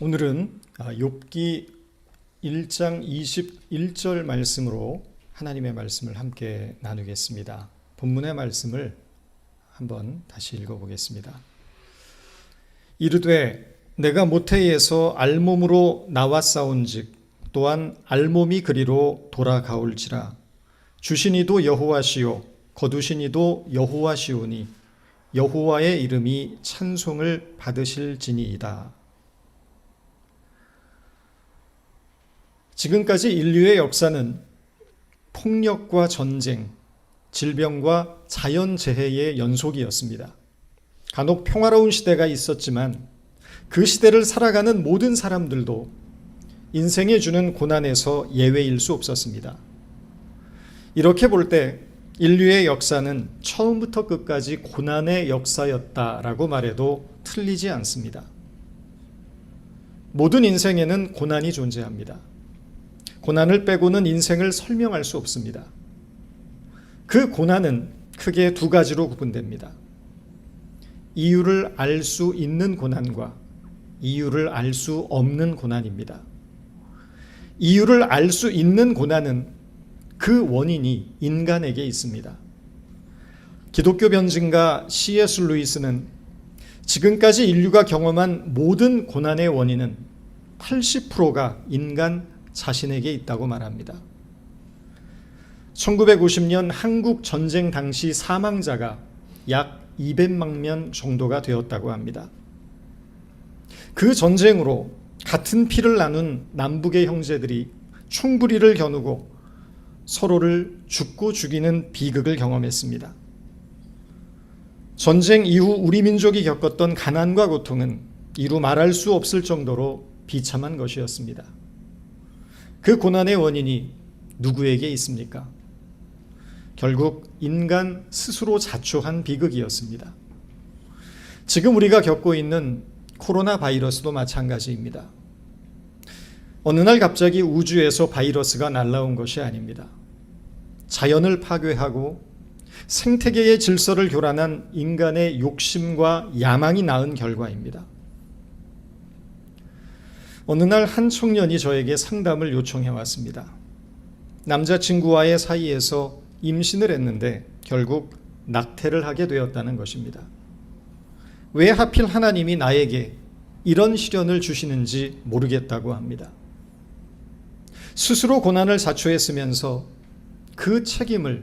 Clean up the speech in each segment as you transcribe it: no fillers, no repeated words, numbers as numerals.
오늘은 욥기 1장 21절 말씀으로 하나님의 말씀을 함께 나누겠습니다. 본문의 말씀을 한번 다시 읽어보겠습니다. 이르되 내가 모태에서 알몸으로 나왔사온즉 또한 알몸이 그리로 돌아가올지라. 주신 이도 여호와시요 거두신 이도 여호와시오니 여호와의 이름이 찬송을 받으실지니이다. 지금까지 인류의 역사는 폭력과 전쟁, 질병과 자연재해의 연속이었습니다. 간혹 평화로운 시대가 있었지만 그 시대를 살아가는 모든 사람들도 인생이 주는 고난에서 예외일 수 없었습니다. 이렇게 볼 때 인류의 역사는 처음부터 끝까지 고난의 역사였다라고 말해도 틀리지 않습니다. 모든 인생에는 고난이 존재합니다. 고난을 빼고는 인생을 설명할 수 없습니다. 그 고난은 크게 두 가지로 구분됩니다. 이유를 알 수 있는 고난과 이유를 알 수 없는 고난입니다. 이유를 알 수 있는 고난은 그 원인이 인간에게 있습니다. 기독교 변증가 C.S. 루이스는 지금까지 인류가 경험한 모든 고난의 원인은 80%가 인간 자신에게 있다고 말합니다. 1950년 한국 전쟁 당시 사망자가 약 200만 명 정도가 되었다고 합니다. 그 전쟁으로 같은 피를 나눈 남북의 형제들이 총부리를 겨누고 서로를 죽고 죽이는 비극을 경험했습니다. 전쟁 이후 우리 민족이 겪었던 가난과 고통은 이루 말할 수 없을 정도로 비참한 것이었습니다. 그 고난의 원인이 누구에게 있습니까? 결국 인간 스스로 자초한 비극이었습니다. 지금 우리가 겪고 있는 코로나 바이러스도 마찬가지입니다. 어느 날 갑자기 우주에서 바이러스가 날아온 것이 아닙니다. 자연을 파괴하고 생태계의 질서를 교란한 인간의 욕심과 야망이 낳은 결과입니다. 어느 날 한 청년이 저에게 상담을 요청해 왔습니다. 남자친구와의 사이에서 임신을 했는데 결국 낙태를 하게 되었다는 것입니다. 왜 하필 하나님이 나에게 이런 시련을 주시는지 모르겠다고 합니다. 스스로 고난을 자초했으면서 그 책임을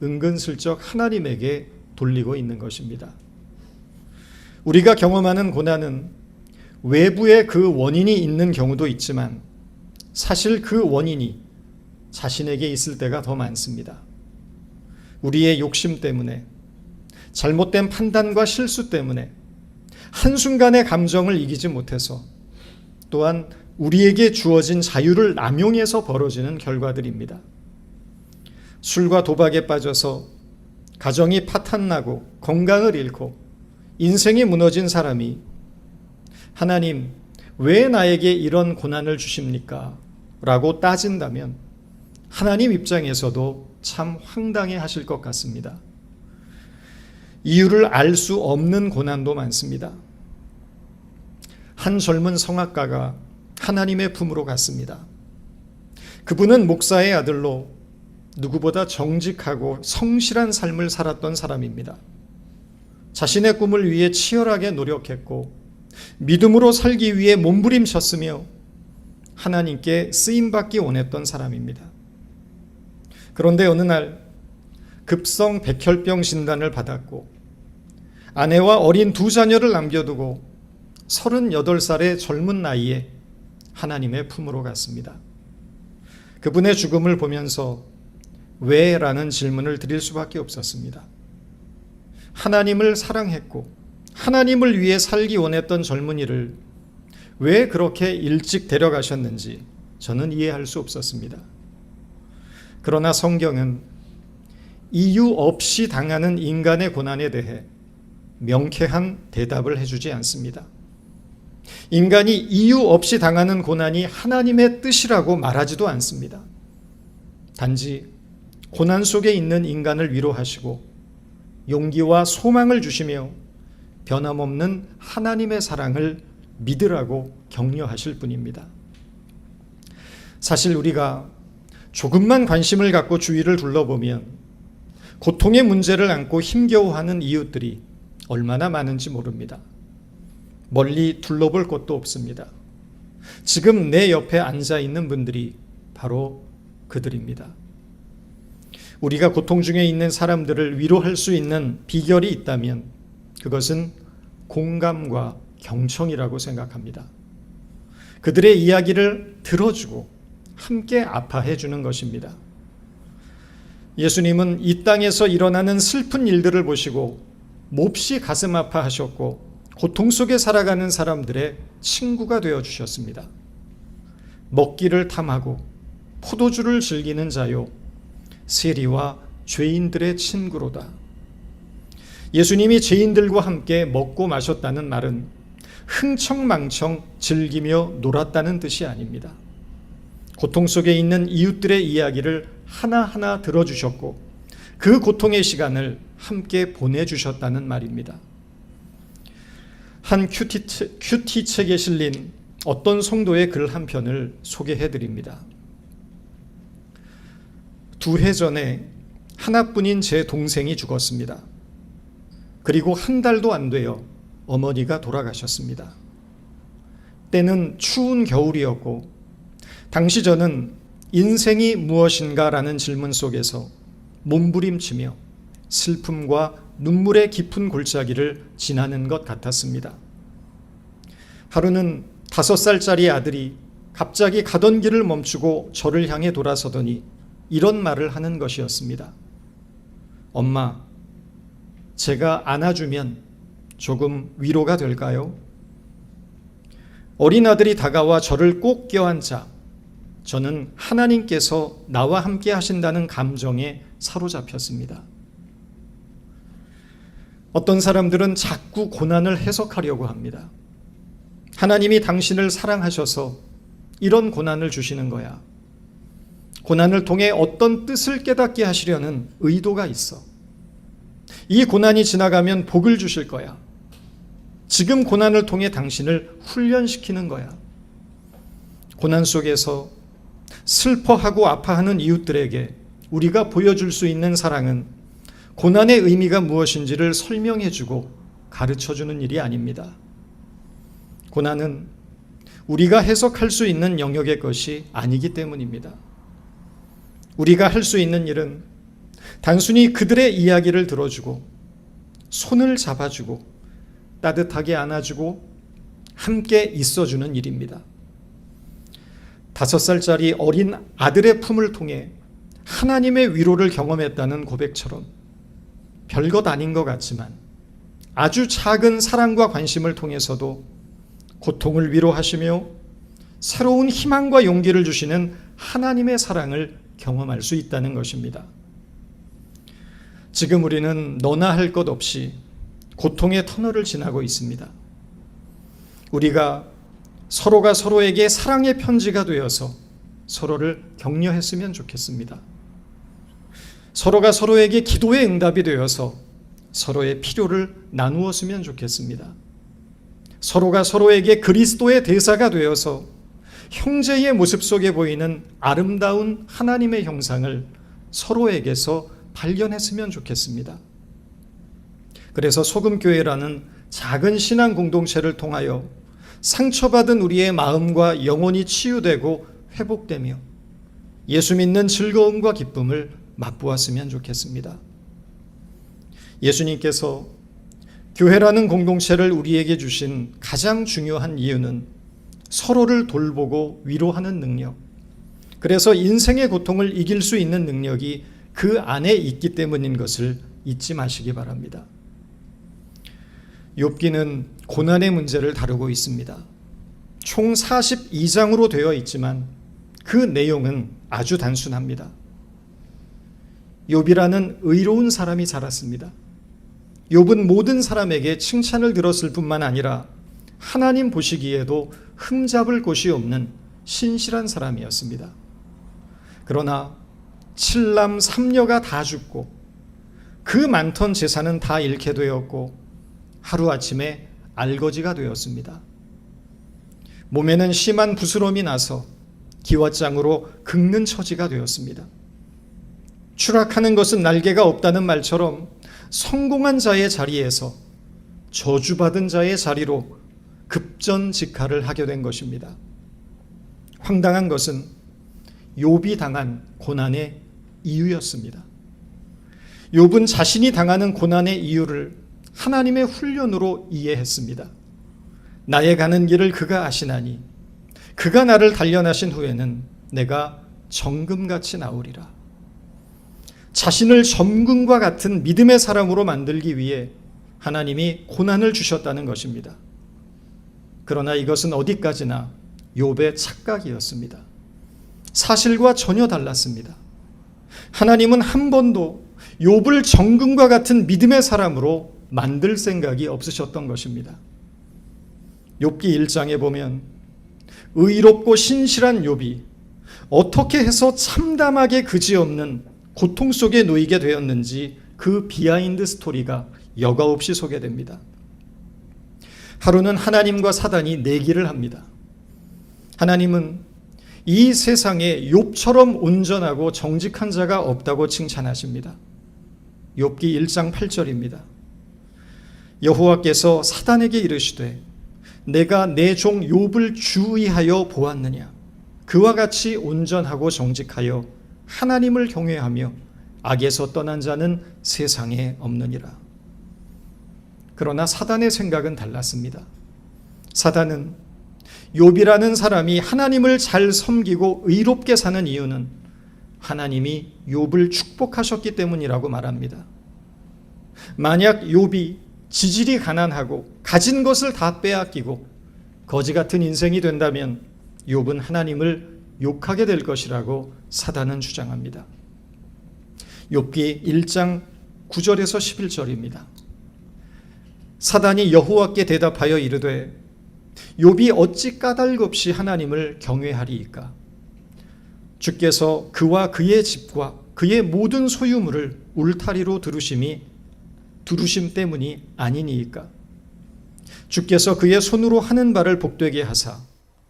은근슬쩍 하나님에게 돌리고 있는 것입니다. 우리가 경험하는 고난은 외부에 그 원인이 있는 경우도 있지만 사실 그 원인이 자신에게 있을 때가 더 많습니다. 우리의 욕심 때문에, 잘못된 판단과 실수 때문에, 한순간의 감정을 이기지 못해서, 또한 우리에게 주어진 자유를 남용해서 벌어지는 결과들입니다. 술과 도박에 빠져서 가정이 파탄나고 건강을 잃고 인생이 무너진 사람이 하나님, 왜 나에게 이런 고난을 주십니까? 라고 따진다면 하나님 입장에서도 참 황당해 하실 것 같습니다. 이유를 알 수 없는 고난도 많습니다. 한 젊은 성악가가 하나님의 품으로 갔습니다. 그분은 목사의 아들로 누구보다 정직하고 성실한 삶을 살았던 사람입니다. 자신의 꿈을 위해 치열하게 노력했고 믿음으로 살기 위해 몸부림쳤으며 하나님께 쓰임받기 원했던 사람입니다. 그런데 어느 날 급성 백혈병 진단을 받았고 아내와 어린 두 자녀를 남겨두고 38살의 젊은 나이에 하나님의 품으로 갔습니다. 그분의 죽음을 보면서 왜? 라는 질문을 드릴 수밖에 없었습니다. 하나님을 사랑했고 하나님을 위해 살기 원했던 젊은이를 왜 그렇게 일찍 데려가셨는지 저는 이해할 수 없었습니다. 그러나 성경은 이유 없이 당하는 인간의 고난에 대해 명쾌한 대답을 해주지 않습니다. 인간이 이유 없이 당하는 고난이 하나님의 뜻이라고 말하지도 않습니다. 단지 고난 속에 있는 인간을 위로하시고 용기와 소망을 주시며 변함없는 하나님의 사랑을 믿으라고 격려하실 뿐입니다. 사실 우리가 조금만 관심을 갖고 주위를 둘러보면 고통의 문제를 안고 힘겨워하는 이웃들이 얼마나 많은지 모릅니다. 멀리 둘러볼 곳도 없습니다. 지금 내 옆에 앉아 있는 분들이 바로 그들입니다. 우리가 고통 중에 있는 사람들을 위로할 수 있는 비결이 있다면 그것은 공감과 경청이라고 생각합니다. 그들의 이야기를 들어주고 함께 아파해 주는 것입니다. 예수님은 이 땅에서 일어나는 슬픈 일들을 보시고 몹시 가슴 아파하셨고 고통 속에 살아가는 사람들의 친구가 되어주셨습니다. 먹기를 탐하고 포도주를 즐기는 자요 세리와 죄인들의 친구로다. 예수님이 죄인들과 함께 먹고 마셨다는 말은 흥청망청 즐기며 놀았다는 뜻이 아닙니다. 고통 속에 있는 이웃들의 이야기를 하나하나 들어주셨고 그 고통의 시간을 함께 보내주셨다는 말입니다. 한 큐티 책에 실린 어떤 성도의 글 한 편을 소개해 드립니다. 2해 전에 하나뿐인 제 동생이 죽었습니다. 그리고 한 달도 안 되어 어머니가 돌아가셨습니다. 때는 추운 겨울이었고 당시 저는 인생이 무엇인가라는 질문 속에서 몸부림치며 슬픔과 눈물의 깊은 골짜기를 지나는 것 같았습니다. 하루는 5살짜리 아들이 갑자기 가던 길을 멈추고 저를 향해 돌아서더니 이런 말을 하는 것이었습니다. 엄마, 제가 안아주면 조금 위로가 될까요? 어린 아들이 다가와 저를 꼭 껴안자 저는 하나님께서 나와 함께 하신다는 감정에 사로잡혔습니다. 어떤 사람들은 자꾸 고난을 해석하려고 합니다. 하나님이 당신을 사랑하셔서 이런 고난을 주시는 거야. 고난을 통해 어떤 뜻을 깨닫게 하시려는 의도가 있어. 이 고난이 지나가면 복을 주실 거야. 지금 고난을 통해 당신을 훈련시키는 거야. 고난 속에서 슬퍼하고 아파하는 이웃들에게 우리가 보여줄 수 있는 사랑은 고난의 의미가 무엇인지를 설명해주고 가르쳐주는 일이 아닙니다. 고난은 우리가 해석할 수 있는 영역의 것이 아니기 때문입니다. 우리가 할 수 있는 일은 단순히 그들의 이야기를 들어주고 손을 잡아주고 따뜻하게 안아주고 함께 있어주는 일입니다. 5살짜리 어린 아들의 품을 통해 하나님의 위로를 경험했다는 고백처럼 별것 아닌 것 같지만 아주 작은 사랑과 관심을 통해서도 고통을 위로하시며 새로운 희망과 용기를 주시는 하나님의 사랑을 경험할 수 있다는 것입니다. 지금 우리는 너나 할 것 없이 고통의 터널을 지나고 있습니다. 우리가 서로가 서로에게 사랑의 편지가 되어서 서로를 격려했으면 좋겠습니다. 서로가 서로에게 기도의 응답이 되어서 서로의 필요를 나누었으면 좋겠습니다. 서로가 서로에게 그리스도의 대사가 되어서 형제의 모습 속에 보이는 아름다운 하나님의 형상을 서로에게서 발견했으면 좋겠습니다. 그래서 소금교회라는 작은 신앙 공동체를 통하여 상처받은 우리의 마음과 영혼이 치유되고 회복되며 예수 믿는 즐거움과 기쁨을 맛보았으면 좋겠습니다. 예수님께서 교회라는 공동체를 우리에게 주신 가장 중요한 이유는 서로를 돌보고 위로하는 능력, 그래서 인생의 고통을 이길 수 있는 능력이 그 안에 있기 때문인 것을 잊지 마시기 바랍니다. 욥기는 고난의 문제를 다루고 있습니다. 총 42장으로 되어 있지만 그 내용은 아주 단순합니다. 욥이라는 의로운 사람이 살았습니다. 욥은 모든 사람에게 칭찬을 들었을 뿐만 아니라 하나님 보시기에도 흠잡을 곳이 없는 신실한 사람이었습니다. 그러나 7남 3녀가 다 죽고 그 많던 재산은 다 잃게 되었고 하루아침에 알거지가 되었습니다. 몸에는 심한 부스럼이 나서 기왓장으로 긁는 처지가 되었습니다. 추락하는 것은 날개가 없다는 말처럼 성공한 자의 자리에서 저주받은 자의 자리로 급전직하를 하게 된 것입니다. 황당한 것은 욥이 당한 고난의 이유였습니다. 욥은 자신이 당하는 고난의 이유를 하나님의 훈련으로 이해했습니다. 나의 가는 길을 그가 아시나니 그가 나를 단련하신 후에는 내가 정금같이 나오리라. 자신을 정금과 같은 믿음의 사람으로 만들기 위해 하나님이 고난을 주셨다는 것입니다. 그러나 이것은 어디까지나 욥의 착각이었습니다. 사실과 전혀 달랐습니다. 하나님은 한 번도 욥을 정금과 같은 믿음의 사람으로 만들 생각이 없으셨던 것입니다. 욥기 1장에 보면 의롭고 신실한 욥이 어떻게 해서 참담하게 그지없는 고통 속에 놓이게 되었는지 그 비하인드 스토리가 여과없이 소개됩니다. 하루는 하나님과 사단이 내기를 합니다. 하나님은 이 세상에 욥처럼 온전하고 정직한 자가 없다고 칭찬하십니다. 욥기 1장 8절입니다. 여호와께서 사단에게 이르시되 내가 내 종 욥을 주의하여 보았느냐. 그와 같이 온전하고 정직하여 하나님을 경외하며 악에서 떠난 자는 세상에 없느니라. 그러나 사단의 생각은 달랐습니다. 사단은 욥이라는 사람이 하나님을 잘 섬기고 의롭게 사는 이유는 하나님이 욥을 축복하셨기 때문이라고 말합니다. 만약 욥이 지질이 가난하고 가진 것을 다 빼앗기고 거지 같은 인생이 된다면 욥은 하나님을 욕하게 될 것이라고 사단은 주장합니다. 욥기 1장 9절에서 11절입니다. 사단이 여호와께 대답하여 이르되 욥이 어찌 까닭없이 하나님을 경외하리이까? 주께서 그와 그의 집과 그의 모든 소유물을 울타리로 두르심 때문이 아니니이까? 주께서 그의 손으로 하는 바를 복되게 하사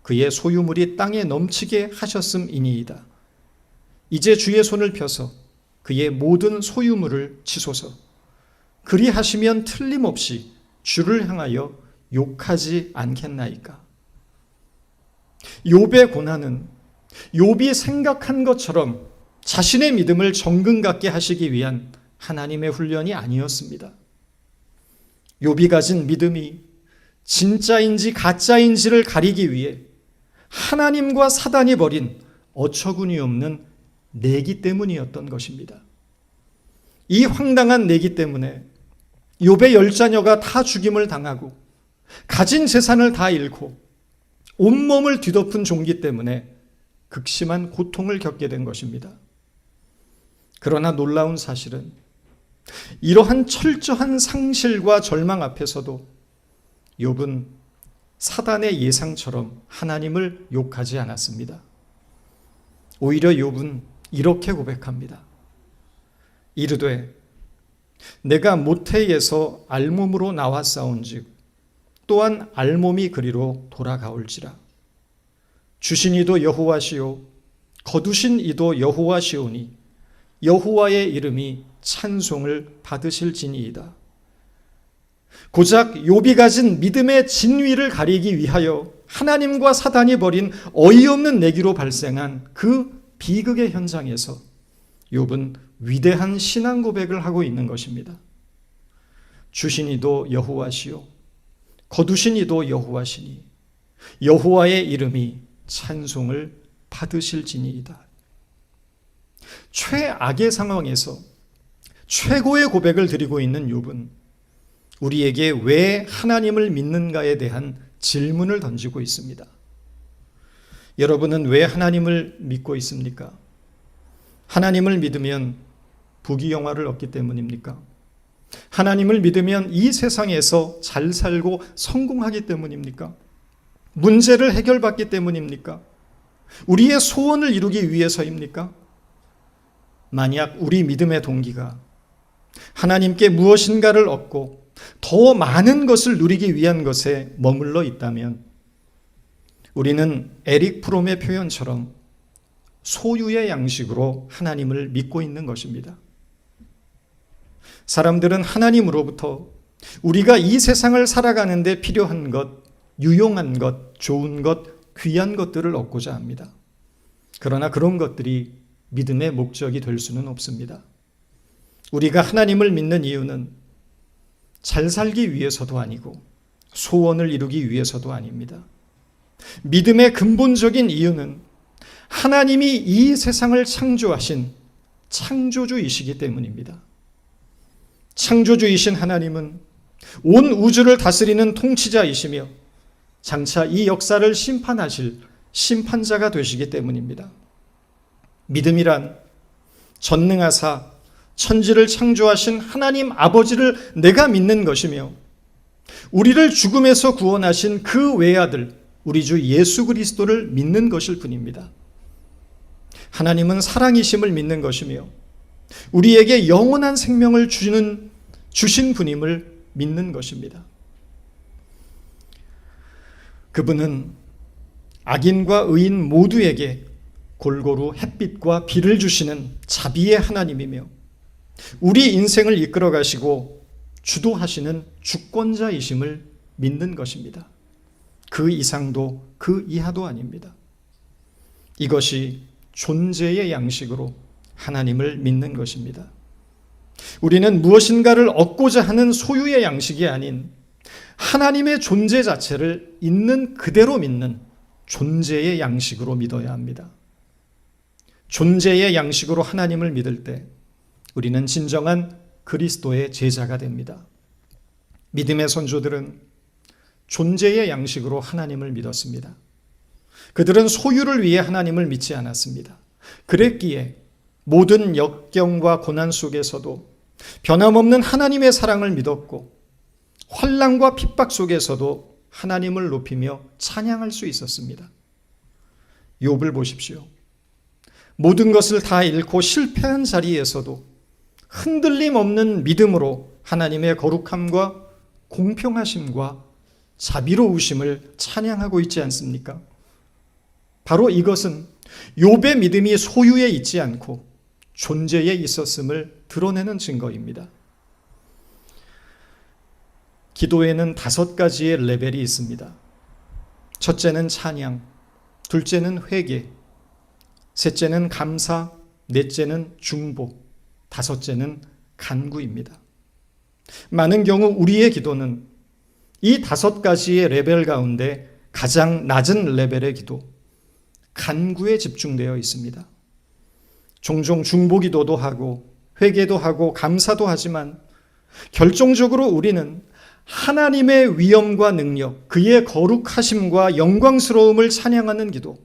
그의 소유물이 땅에 넘치게 하셨음이니이다. 이제 주의 손을 펴서 그의 모든 소유물을 치소서. 그리하시면 틀림없이 주를 향하여 욕하지 않겠나이까? 욥의 고난은 욥이 생각한 것처럼 자신의 믿음을 정금 같게 하시기 위한 하나님의 훈련이 아니었습니다. 욥이 가진 믿음이 진짜인지 가짜인지를 가리기 위해 하나님과 사단이 벌인 어처구니 없는 내기 때문이었던 것입니다. 이 황당한 내기 때문에 욥의 10자녀가 다 죽임을 당하고 가진 재산을 다 잃고 온몸을 뒤덮은 종기 때문에 극심한 고통을 겪게 된 것입니다. 그러나 놀라운 사실은 이러한 철저한 상실과 절망 앞에서도 욥은 사단의 예상처럼 하나님을 욕하지 않았습니다. 오히려 욥은 이렇게 고백합니다. 이르되 내가 모태에서 알몸으로 나왔사온즉 또한 알몸이 그리로 돌아가올지라. 주신 이도 여호와시요 거두신 이도 여호와시오니 여호와의 이름이 찬송을 받으실지니이다. 고작 욥이 가진 믿음의 진위를 가리기 위하여 하나님과 사단이 벌인 어이없는 내기로 발생한 그 비극의 현장에서 욥은 위대한 신앙 고백을 하고 있는 것입니다. 주신 이도 여호와시요 거두신 이도 여호와시니 여호와의 이름이 찬송을 받으실지니이다. 최악의 상황에서 최고의 고백을 드리고 있는 욥은 우리에게 왜 하나님을 믿는가에 대한 질문을 던지고 있습니다. 여러분은 왜 하나님을 믿고 있습니까? 하나님을 믿으면 부귀영화를 얻기 때문입니까? 하나님을 믿으면 이 세상에서 잘 살고 성공하기 때문입니까? 문제를 해결받기 때문입니까? 우리의 소원을 이루기 위해서입니까? 만약 우리 믿음의 동기가 하나님께 무엇인가를 얻고 더 많은 것을 누리기 위한 것에 머물러 있다면 우리는 에릭 프롬의 표현처럼 소유의 양식으로 하나님을 믿고 있는 것입니다. 사람들은 하나님으로부터 우리가 이 세상을 살아가는데 필요한 것, 유용한 것, 좋은 것, 귀한 것들을 얻고자 합니다. 그러나 그런 것들이 믿음의 목적이 될 수는 없습니다. 우리가 하나님을 믿는 이유는 잘 살기 위해서도 아니고 소원을 이루기 위해서도 아닙니다. 믿음의 근본적인 이유는 하나님이 이 세상을 창조하신 창조주이시기 때문입니다. 창조주이신 하나님은 온 우주를 다스리는 통치자이시며 장차 이 역사를 심판하실 심판자가 되시기 때문입니다. 믿음이란 전능하사 천지를 창조하신 하나님 아버지를 내가 믿는 것이며 우리를 죽음에서 구원하신 그 외아들 우리 주 예수 그리스도를 믿는 것일 뿐입니다. 하나님은 사랑이심을 믿는 것이며 우리에게 영원한 생명을 주신 분임을 믿는 것입니다. 그분은 악인과 의인 모두에게 골고루 햇빛과 비를 주시는 자비의 하나님이며 우리 인생을 이끌어 가시고 주도하시는 주권자이심을 믿는 것입니다. 그 이상도 그 이하도 아닙니다. 이것이 존재의 양식으로 하나님을 믿는 것입니다. 우리는 무엇인가를 얻고자 하는 소유의 양식이 아닌 하나님의 존재 자체를 있는 그대로 믿는 존재의 양식으로 믿어야 합니다. 존재의 양식으로 하나님을 믿을 때 우리는 진정한 그리스도의 제자가 됩니다. 믿음의 선조들은 존재의 양식으로 하나님을 믿었습니다. 그들은 소유를 위해 하나님을 믿지 않았습니다. 그랬기에 모든 역경과 고난 속에서도 변함없는 하나님의 사랑을 믿었고 환난과 핍박 속에서도 하나님을 높이며 찬양할 수 있었습니다. 욥을 보십시오. 모든 것을 다 잃고 실패한 자리에서도 흔들림 없는 믿음으로 하나님의 거룩함과 공평하심과 자비로우심을 찬양하고 있지 않습니까? 바로 이것은 욥의 믿음이 소유에 있지 않고 존재에 있었음을 드러내는 증거입니다. 기도에는 5가지의 레벨이 있습니다. 첫째는 찬양, 둘째는 회개, 셋째는 감사, 넷째는 중보, 다섯째는 간구입니다. 많은 경우 우리의 기도는 이 5가지의 레벨 가운데 가장 낮은 레벨의 기도, 간구에 집중되어 있습니다. 종종 중보 기도도 하고 회개도 하고 감사도 하지만 결정적으로 우리는 하나님의 위엄과 능력, 그의 거룩하심과 영광스러움을 찬양하는 기도,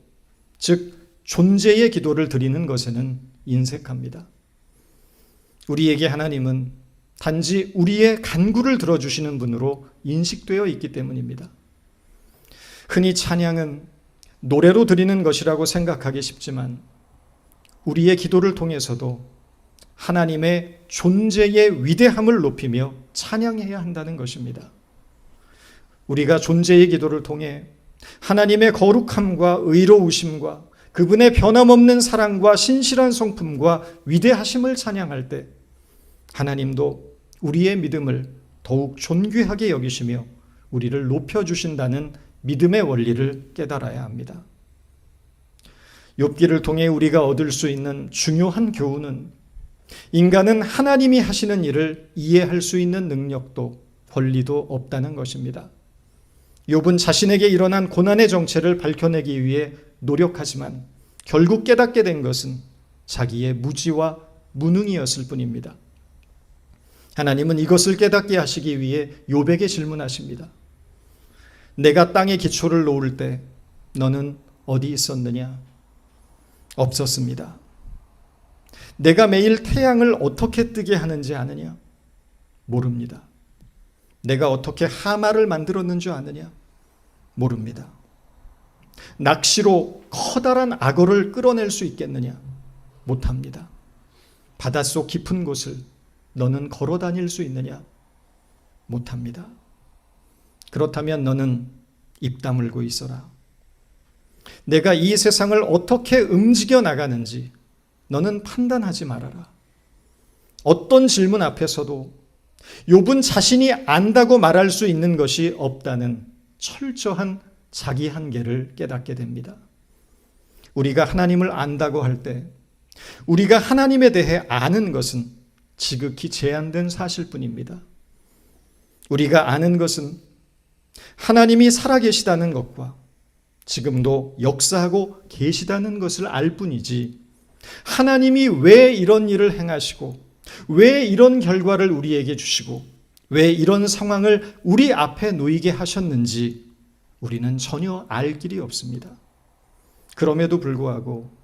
즉 존재의 기도를 드리는 것에는 인색합니다. 우리에게 하나님은 단지 우리의 간구를 들어주시는 분으로 인식되어 있기 때문입니다. 흔히 찬양은 노래로 드리는 것이라고 생각하기 쉽지만 우리의 기도를 통해서도 하나님의 존재의 위대함을 높이며 찬양해야 한다는 것입니다. 우리가 존재의 기도를 통해 하나님의 거룩함과 의로우심과 그분의 변함없는 사랑과 신실한 성품과 위대하심을 찬양할 때 하나님도 우리의 믿음을 더욱 존귀하게 여기시며 우리를 높여주신다는 믿음의 원리를 깨달아야 합니다. 욥기를 통해 우리가 얻을 수 있는 중요한 교훈은 인간은 하나님이 하시는 일을 이해할 수 있는 능력도 권리도 없다는 것입니다. 욥은 자신에게 일어난 고난의 정체를 밝혀내기 위해 노력하지만 결국 깨닫게 된 것은 자기의 무지와 무능이었을 뿐입니다. 하나님은 이것을 깨닫게 하시기 위해 욥에게 질문하십니다. 내가 땅에 기초를 놓을 때 너는 어디 있었느냐? 없었습니다. 내가 매일 태양을 어떻게 뜨게 하는지 아느냐? 모릅니다. 내가 어떻게 하마를 만들었는 줄 아느냐? 모릅니다. 낚시로 커다란 악어를 끌어낼 수 있겠느냐? 못합니다. 바닷속 깊은 곳을 너는 걸어 다닐 수 있느냐? 못합니다. 그렇다면 너는 입 다물고 있어라. 내가 이 세상을 어떻게 움직여 나가는지 너는 판단하지 말아라. 어떤 질문 앞에서도 욥은 자신이 안다고 말할 수 있는 것이 없다는 철저한 자기 한계를 깨닫게 됩니다. 우리가 하나님을 안다고 할 때 우리가 하나님에 대해 아는 것은 지극히 제한된 사실뿐입니다. 우리가 아는 것은 하나님이 살아계시다는 것과 지금도 역사하고 계시다는 것을 알 뿐이지, 하나님이 왜 이런 일을 행하시고 왜 이런 결과를 우리에게 주시고 왜 이런 상황을 우리 앞에 놓이게 하셨는지 우리는 전혀 알 길이 없습니다. 그럼에도 불구하고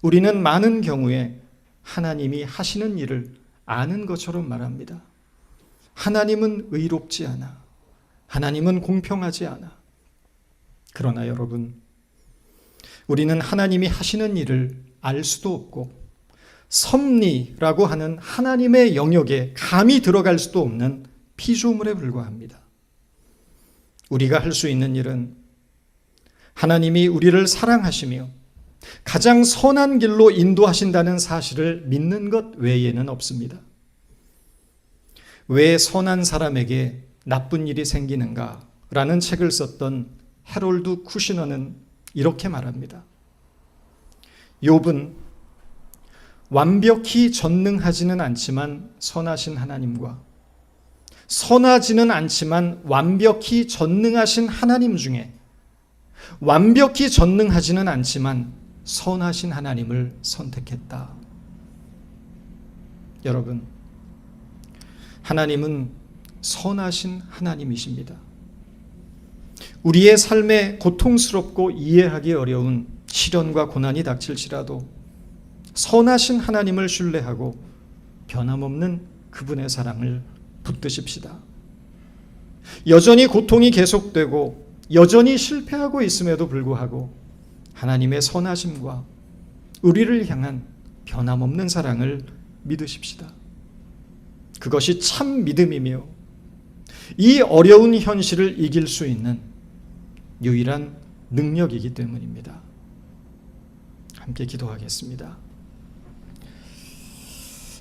우리는 많은 경우에 하나님이 하시는 일을 아는 것처럼 말합니다. 하나님은 의롭지 않아. 하나님은 공평하지 않아. 그러나 여러분, 우리는 하나님이 하시는 일을 알 수도 없고 섭리라고 하는 하나님의 영역에 감히 들어갈 수도 없는 피조물에 불과합니다. 우리가 할 수 있는 일은 하나님이 우리를 사랑하시며 가장 선한 길로 인도하신다는 사실을 믿는 것 외에는 없습니다. 왜 선한 사람에게 나쁜 일이 생기는가? 라는 책을 썼던 해롤드 쿠시너는 이렇게 말합니다. 욥은 완벽히 전능하지는 않지만 선하신 하나님과 선하지는 않지만 완벽히 전능하신 하나님 중에 완벽히 전능하지는 않지만 선하신 하나님을 선택했다. 여러분, 하나님은 선하신 하나님이십니다. 우리의 삶에 고통스럽고 이해하기 어려운 시련과 고난이 닥칠지라도 선하신 하나님을 신뢰하고 변함없는 그분의 사랑을 붙드십시다. 여전히 고통이 계속되고 여전히 실패하고 있음에도 불구하고 하나님의 선하심과 우리를 향한 변함없는 사랑을 믿으십시다. 그것이 참 믿음이며 이 어려운 현실을 이길 수 있는 유일한 능력이기 때문입니다. 함께 기도하겠습니다.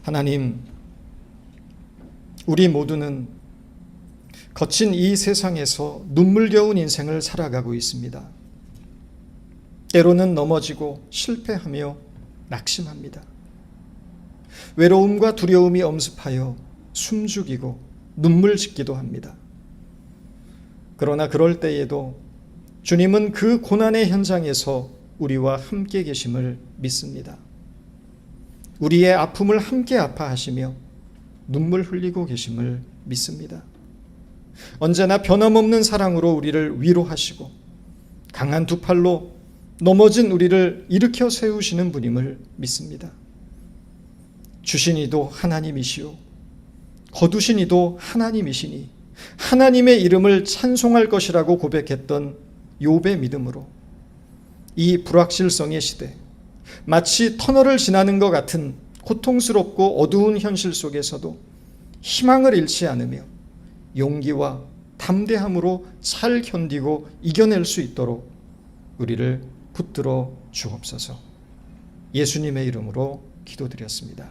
하나님, 우리 모두는 거친 이 세상에서 눈물겨운 인생을 살아가고 있습니다. 때로는 넘어지고 실패하며 낙심합니다. 외로움과 두려움이 엄습하여 숨죽이고 눈물 짓기도 합니다. 그러나 그럴 때에도 주님은 그 고난의 현장에서 우리와 함께 계심을 믿습니다. 우리의 아픔을 함께 아파하시며 눈물 흘리고 계심을 믿습니다. 언제나 변함없는 사랑으로 우리를 위로하시고 강한 두 팔로 넘어진 우리를 일으켜 세우시는 분임을 믿습니다. 주신 이도 하나님이시오 거두신 이도 하나님이시니 하나님의 이름을 찬송할 것이라고 고백했던 욥의 믿음으로 이 불확실성의 시대, 마치 터널을 지나는 것 같은 고통스럽고 어두운 현실 속에서도 희망을 잃지 않으며 용기와 담대함으로 잘 견디고 이겨낼 수 있도록 우리를 붙들어 주옵소서. 예수님의 이름으로 기도드렸습니다.